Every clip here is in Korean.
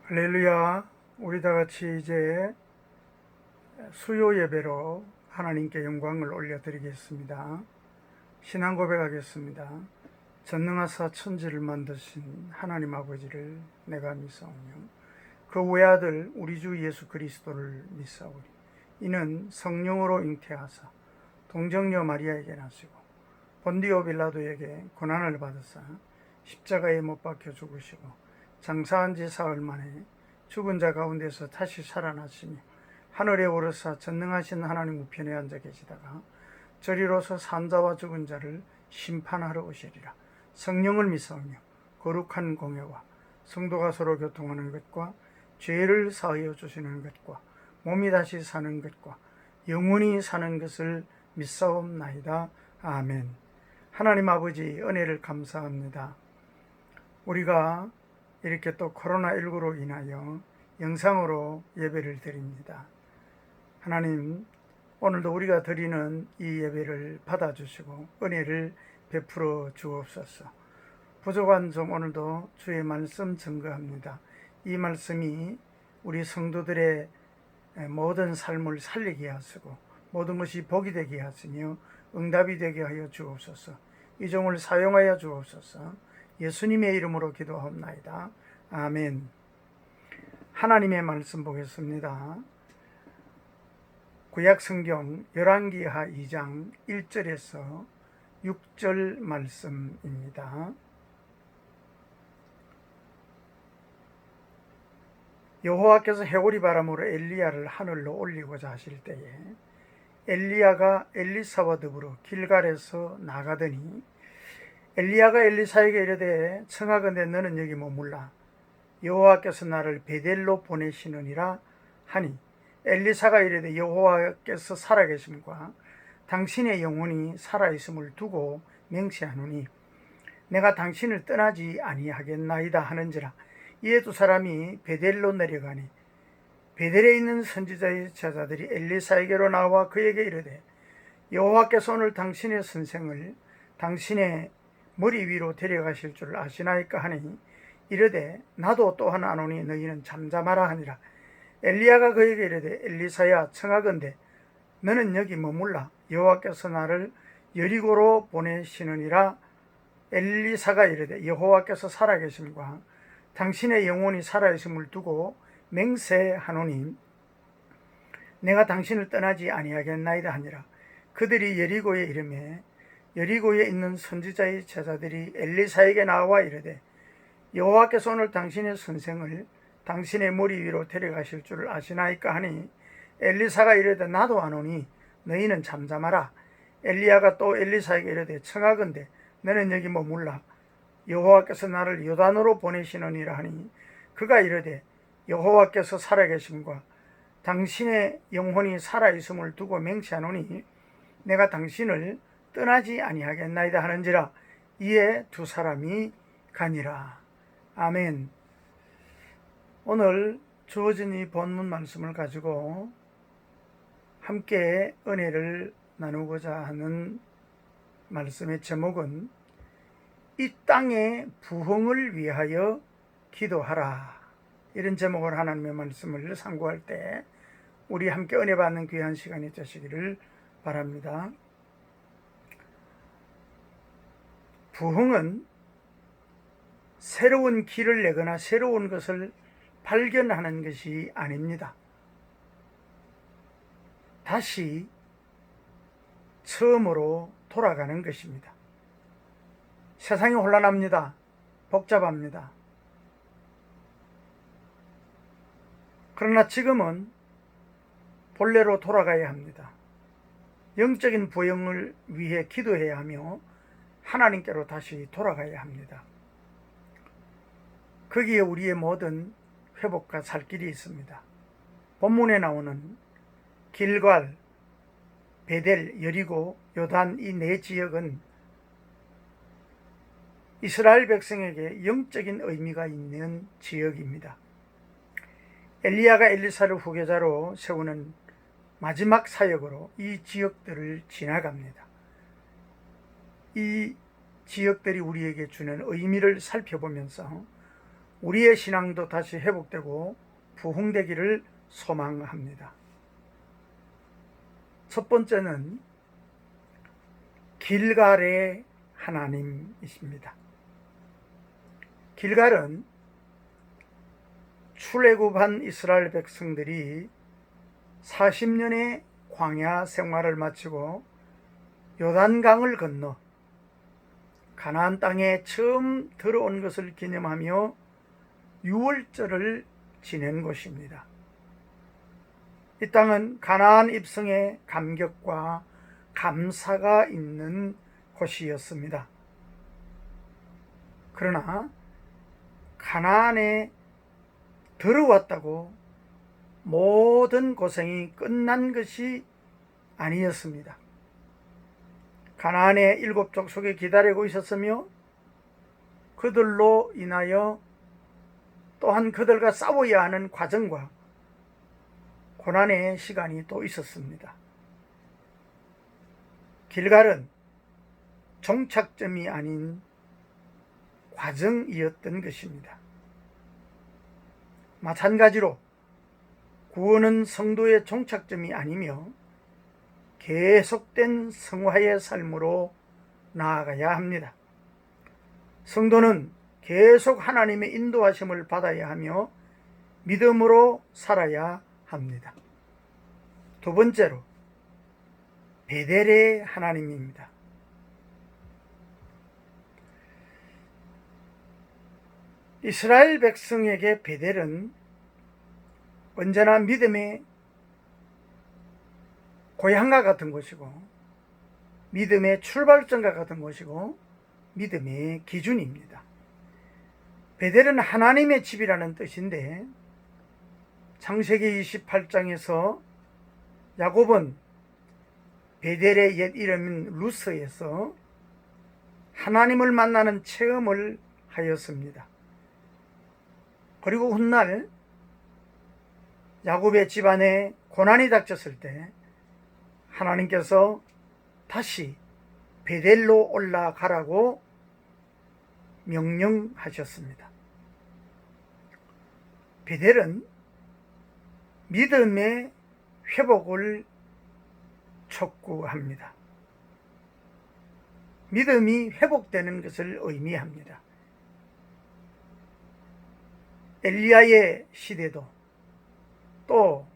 할렐루야. 우리 다 같이 이제 수요 예배로 하나님께 영광을 올려드리겠습니다. 신앙 고백하겠습니다. 전능하사 천지를 만드신 하나님 아버지를 내가 믿사오며 그 외아들 우리 주 예수 그리스도를 믿사오리. 이는 성령으로 잉태하사 동정녀 마리아에게 나시고 본디오 빌라도에게 고난을 받으사 십자가에 못 박혀 죽으시고 장사한 지 사흘 만에 죽은 자 가운데서 다시 살아나시며 하늘에 오르사 전능하신 하나님 우편에 앉아 계시다가 저리로서 산자와 죽은 자를 심판하러 오시리라. 성령을 믿사오며 거룩한 공예와 성도가 서로 교통하는 것과 죄를 사하여 주시는 것과 몸이 다시 사는 것과 영원히 사는 것을 믿사옵나이다. 아멘. 하나님 아버지 은혜를 감사합니다. 우리가 이렇게 또 코로나19로 인하여 영상으로 예배를 드립니다. 하나님, 오늘도 우리가 드리는 이 예배를 받아주시고 은혜를 베풀어 주옵소서. 부족한 점 오늘도 주의 말씀 증거합니다. 이 말씀이 우리 성도들의 모든 삶을 살리게 하시고 모든 것이 복이 되게 하시며 응답이 되게 하여 주옵소서. 이 종을 사용하여 주옵소서. 예수님의 이름으로 기도하옵나이다. 아멘. 하나님의 말씀 보겠습니다. 구약성경 열왕기하 2장 1절에서 6절 말씀입니다. 여호와께서 해오리 바람으로 엘리야를 하늘로 올리고자 하실 때에 엘리야가 엘리사와 더불어 길갈에서 나가더니 엘리야가 엘리사에게 이르되 청하건대 너는 여기 머물라. 여호와께서 나를 베델로 보내시느니라 하니 엘리사가 이르되 여호와께서 살아계심과 당신의 영혼이 살아있음을 두고 맹세하노니 내가 당신을 떠나지 아니하겠나이다 하는지라. 이에 두 사람이 베델로 내려가니 베델에 있는 선지자의 제자들이 엘리사에게로 나와 그에게 이르되 여호와께서 오늘 당신의 선생을 당신의 머리 위로 데려가실 줄 아시나이까 하니 이르되 나도 또한 아노니 너희는 잠잠하라 하니라. 엘리야가 그에게 이르되 엘리사야 청하건대 너는 여기 머물라. 여호와께서 나를 여리고로 보내시느니라. 엘리사가 이르되 여호와께서 살아계심과 당신의 영혼이 살아있음을 두고 맹세하노니 내가 당신을 떠나지 아니하겠나이다 하니라. 그들이 여리고에 이르매 여리고에 있는 선지자의 제자들이 엘리사에게 나와 이르되 여호와께서 오늘 당신의 선생을 당신의 머리 위로 데려가실 줄 아시나이까 하니 엘리사가 이르되 나도 아노니 너희는 잠잠하라. 엘리야가 또 엘리사에게 이르되 청하건대 너는 여기 머물라. 여호와께서 나를 요단으로 보내시느니라 하니 그가 이르되 여호와께서 살아계심과 당신의 영혼이 살아있음을 두고 맹세하노니 내가 당신을 떠나지 아니하겠나이다 하는지라. 이에 두 사람이 가니라. 아멘. 오늘 주어진 이 본문 말씀을 가지고 함께 은혜를 나누고자 하는 말씀의 제목은 이 땅의 부흥을 위하여 기도하라. 이런 제목으로 하나님의 말씀을 상고할 때 우리 함께 은혜 받는 귀한 시간이 되시기를 바랍니다. 부흥은 새로운 길을 내거나 새로운 것을 발견하는 것이 아닙니다. 다시 처음으로 돌아가는 것입니다. 세상이 혼란합니다. 복잡합니다. 그러나 지금은 본래로 돌아가야 합니다. 영적인 부흥을 위해 기도해야 하며 하나님께로 다시 돌아가야 합니다. 거기에 우리의 모든 회복과 살 길이 있습니다. 본문에 나오는 길갈, 베델, 여리고, 요단 이 네 지역은 이스라엘 백성에게 영적인 의미가 있는 지역입니다. 엘리야가 엘리사를 후계자로 세우는 마지막 사역으로 이 지역들을 지나갑니다. 이 지역들이 우리에게 주는 의미를 살펴보면서 우리의 신앙도 다시 회복되고 부흥되기를 소망합니다. 첫 번째는 길갈의 하나님이십니다. 길갈은 출애굽한 이스라엘 백성들이 40년의 광야 생활을 마치고 요단강을 건너 가나안 땅에 처음 들어온 것을 기념하며 유월절을 지낸 곳입니다. 이 땅은 가나안 입성의 감격과 감사가 있는 곳이었습니다. 그러나 가나안에 들어왔다고 모든 고생이 끝난 것이 아니었습니다. 가나안의 7 족속이 기다리고 있었으며 그들로 인하여 또한 그들과 싸워야 하는 과정과 고난의 시간이 또 있었습니다. 길갈은 종착점이 아닌 과정이었던 것입니다. 마찬가지로 구원은 성도의 종착점이 아니며 계속된 성화의 삶으로 나아가야 합니다. 성도는 계속 하나님의 인도하심을 받아야 하며 믿음으로 살아야 합니다. 두 번째로 베델의 하나님입니다. 이스라엘 백성에게 베델은 언제나 믿음의 고향과 같은 곳이고 믿음의 출발점과 같은 곳이고 믿음의 기준입니다. 베델은 하나님의 집이라는 뜻인데 창세기 28장에서 야곱은 베델의 옛 이름인 루스에서 하나님을 만나는 체험을 하였습니다. 그리고 훗날 야곱의 집안에 고난이 닥쳤을 때 하나님께서 다시 베델로 올라가라고 명령하셨습니다. 베델은 믿음의 회복을 촉구합니다. 믿음이 회복되는 것을 의미합니다. 엘리야의 시대도 또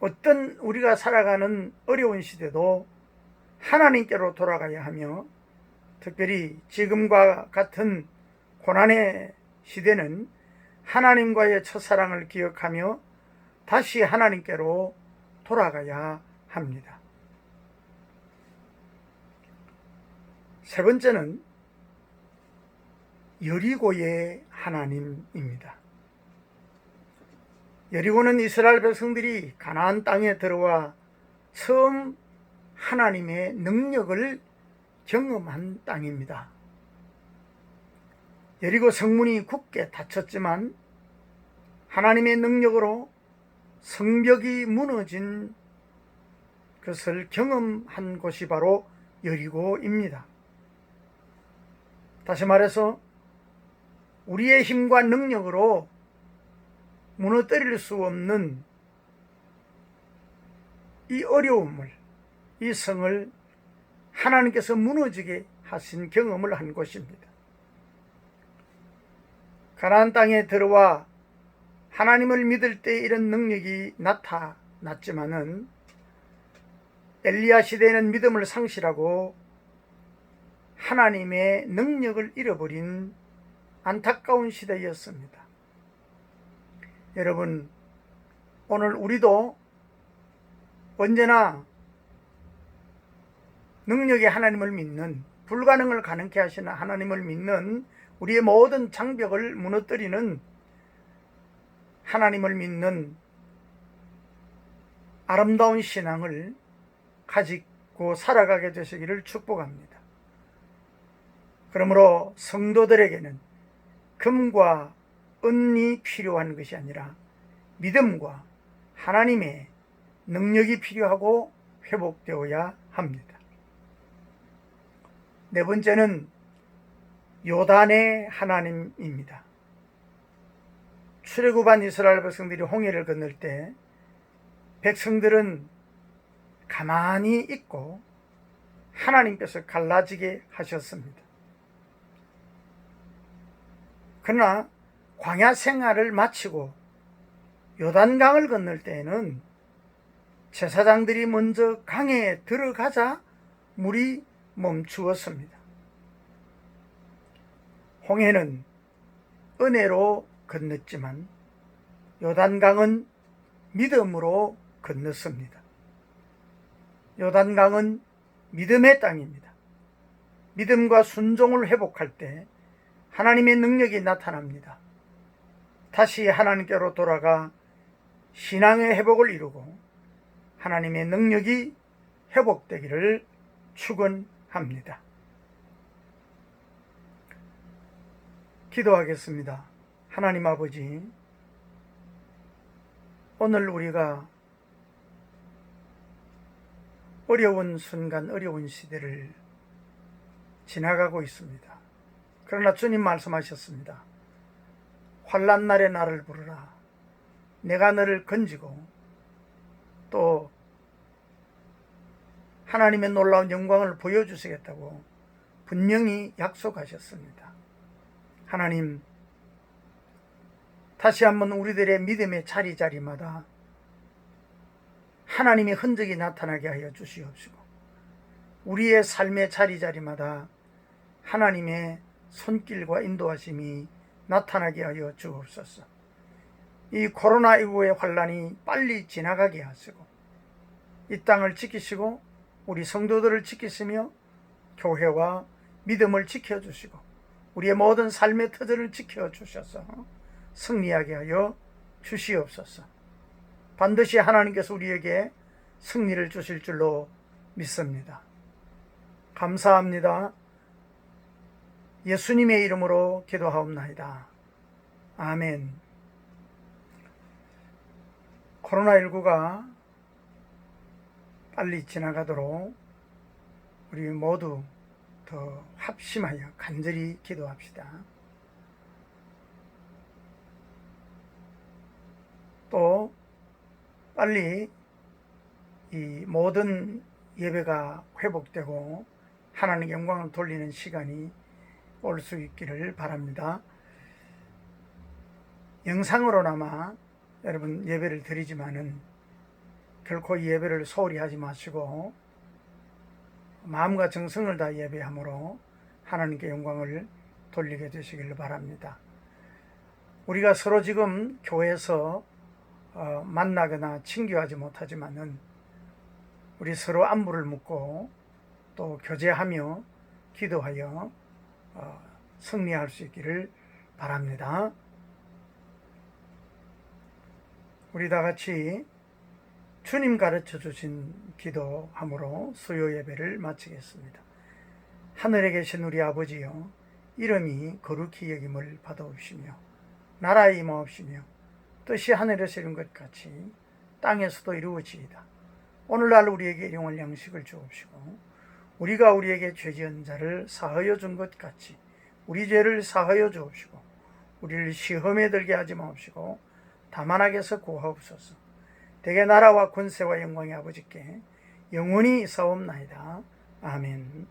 어떤 우리가 살아가는 어려운 시대도 하나님께로 돌아가야 하며 특별히 지금과 같은 고난의 시대는 하나님과의 첫사랑을 기억하며 다시 하나님께로 돌아가야 합니다. 세 번째는 여리고의 하나님입니다. 여리고는 이스라엘 백성들이 가나안 땅에 들어와 처음 하나님의 능력을 경험한 땅입니다. 여리고 성문이 굳게 닫혔지만 하나님의 능력으로 성벽이 무너진 것을 경험한 곳이 바로 여리고입니다. 다시 말해서 우리의 힘과 능력으로 무너뜨릴 수 없는 이 어려움을, 이 성을 하나님께서 무너지게 하신 경험을 한 곳입니다. 가나안 땅에 들어와 하나님을 믿을 때 이런 능력이 나타났지만은 엘리야 시대에는 믿음을 상실하고 하나님의 능력을 잃어버린 안타까운 시대였습니다. 여러분, 오늘 우리도 언제나 능력의 하나님을 믿는, 불가능을 가능케 하시는 하나님을 믿는 우리의 모든 장벽을 무너뜨리는 하나님을 믿는 아름다운 신앙을 가지고 살아가게 되시기를 축복합니다. 그러므로 성도들에게는 금과 은이 필요한 것이 아니라 믿음과 하나님의 능력이 필요하고 회복되어야 합니다. 네 번째는 요단의 하나님입니다. 출애굽한 이스라엘 백성들이 홍해를 건널 때 백성들은 가만히 있고 하나님께서 갈라지게 하셨습니다. 그러나 광야 생활을 마치고 요단강을 건널 때에는 제사장들이 먼저 강에 들어가자 물이 멈추었습니다. 홍해는 은혜로 건넜지만 요단강은 믿음으로 건넜습니다. 요단강은 믿음의 땅입니다. 믿음과 순종을 회복할 때 하나님의 능력이 나타납니다. 다시 하나님께로 돌아가 신앙의 회복을 이루고 하나님의 능력이 회복되기를 축원합니다. 기도하겠습니다. 하나님 아버지, 오늘 우리가 어려운 순간, 어려운 시대를 지나가고 있습니다. 그러나 주님 말씀하셨습니다. 환난 날에 나를 부르라. 내가 너를 건지고 또 하나님의 놀라운 영광을 보여주시겠다고 분명히 약속하셨습니다. 하나님, 다시 한번 우리들의 믿음의 자리자리마다 하나님의 흔적이 나타나게 하여 주시옵시고 우리의 삶의 자리자리마다 하나님의 손길과 인도하심이 나타나게 하여 주옵소서. 이 코로나19의 환란이 빨리 지나가게 하시고 이 땅을 지키시고 우리 성도들을 지키시며 교회와 믿음을 지켜주시고 우리의 모든 삶의 터전을 지켜주셔서 승리하게 하여 주시옵소서. 반드시 하나님께서 우리에게 승리를 주실 줄로 믿습니다. 감사합니다. 예수님의 이름으로 기도하옵나이다. 아멘. 코로나19가 빨리 지나가도록 우리 모두 더 합심하여 간절히 기도합시다. 또 빨리 이 모든 예배가 회복되고 하나님의 영광을 돌리는 시간이 올 수 있기를 바랍니다. 영상으로나마 여러분 예배를 드리지만은 결코 이 예배를 소홀히 하지 마시고 마음과 정성을 다 예배함으로 하나님께 영광을 돌리게 되시기를 바랍니다. 우리가 서로 지금 교회에서 만나거나 친교하지 못하지만은 우리 서로 안부를 묻고 또 교제하며 기도하여 승리할 수 있기를 바랍니다. 우리 다 같이 주님 가르쳐 주신 기도함으로 수요 예배를 마치겠습니다. 하늘에 계신 우리 아버지여, 이름이 거룩히 여김을 받아오시며 나라의 임하옵시며 뜻이 하늘에서 이룬 것 같이 땅에서도 이루어지이다. 오늘날 우리에게 일용할 양식을 주옵시고 우리가 우리에게 죄지은 자를 사하여 준 것 같이 우리 죄를 사하여 주옵시고 우리를 시험에 들게 하지 마옵시고 다만 악에서 구하옵소서. 대개 나라와 권세와 영광의 아버지께 영원히 있사옵나이다. 아멘.